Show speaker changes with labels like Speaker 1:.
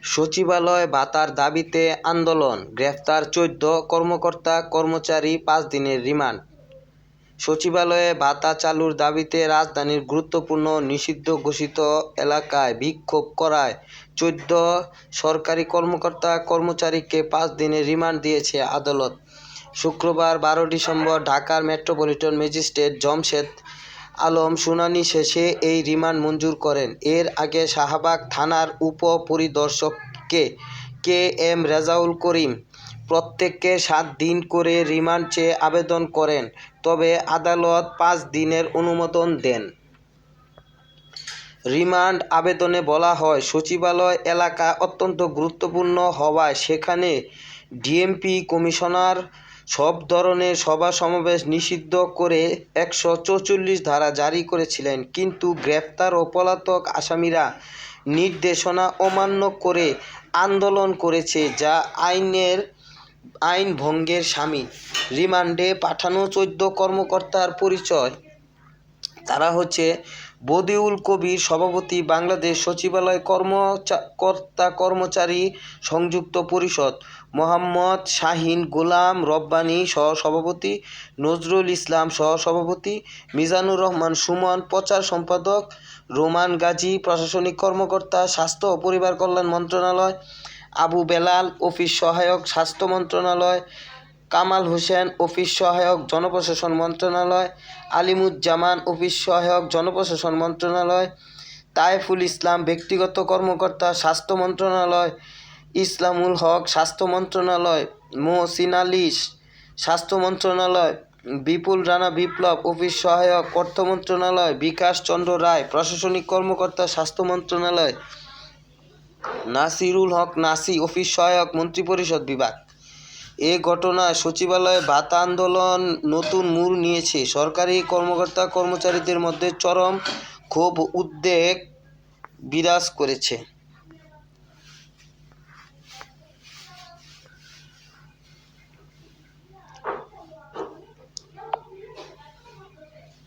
Speaker 1: সচিবালয় ভাতার দাবিতে আন্দোলন, গ্রেফতার 14 কর্মকর্তা কর্মচারী, 5 দিনের রিমান্ড। সচিবালয়ে ভাতা চালুর দাবিতে রাজধানীর গুরুত্বপূর্ণ নিষিদ্ধ ঘোষিত এলাকায় বিক্ষোভ করায় 14 সরকারি কর্মকর্তা কর্মচারীকে 5 দিনের রিমান্ড দিয়েছে আদালত। শুক্রবার 12 ডিসেম্বর ঢাকার মেট্রোপলিটন ম্যাজিস্ট্রেট জমশেদ আলম শুনানি শেষে এই রিমান্ড মঞ্জুর করেন। এর আগে শাহবাগ থানার উপপরিদর্শক কে এম রেজাউল করিম প্রত্যেককে 7 দিন করে রিমান্ড চেয়ে আবেদন করেন, তবে আদালত 5 দিনের অনুমোদন দেন। রিমান্ড আবেদনে বলা হয়, সচিবালয় এলাকা অত্যন্ত গুরুত্বপূর্ণ হওয়ায় সেখানে ডিএমপি কমিশনার সব ধরনের সভা সমাবেশ নিষিদ্ধ করে 144 ধারা জারি করেছিলেন, কিন্তু গ্রেপ্তার ও পলাতক আসামিরা নির্দেশনা অমান্য করে আন্দোলন করেছে, যা আইন ভঙ্গের শামিল। রিমান্ডে পাঠানো 14 কর্মকর্তার পরিচয়। তারা হচ্ছে বদিউল কবির, সভাপতি, বাংলাদেশ সচিবালয় কর্মকর্তা কর্মচারী সংযুক্ত পরিষদ; মোহাম্মদ শাহীন গোলাম রব্বানী, সহ-সভাপতি; নজরুল ইসলাম, সহ-সভাপতি; মিজানুর রহমান সুমন, প্রচার সম্পাদক; রোমান গাজী, প্রশাসনিক কর্মকর্তা, স্বাস্থ্য ও পরিবার কল্যাণ মন্ত্রণালয়; আবু বেলাল, অফিস সহায়ক, স্বাস্থ্য মন্ত্রণালয়; কামাল হোসেন, অফিস সহায়ক, জনপ্রশাসন মন্ত্রণালয়; আলিমুজ্জামান, অফিস সহায়ক, জনপ্রশাসন মন্ত্রণালয়; তায়েফুল ইসলাম, ব্যক্তিগত কর্মকর্তা, স্বাস্থ্য মন্ত্রণালয়; ইসলামুল হক, স্বাস্থ্য মন্ত্রণালয়; মহসিন আলী, স্বাস্থ্য মন্ত্রণালয়; বিপুল রানা বিপ্লব, অফিস সহায়ক, অর্থ মন্ত্রণালয়; বিকাশ চন্দ্র রায়, প্রশাসনিক কর্মকর্তা, স্বাস্থ্য মন্ত্রণালয়; নাসিরুল হক নাসি, অফিস সহায়ক, মন্ত্রিপরিষদ বিভাগ। এ ঘটনায় সচিবালয়ে ভাতা আন্দোলন নতুন মোড় নিয়েছে। সরকারি কর্মকর্তা কর্মচারীদের মধ্যে চরম ক্ষোভ উদ্বেগ বিরাজ করেছে।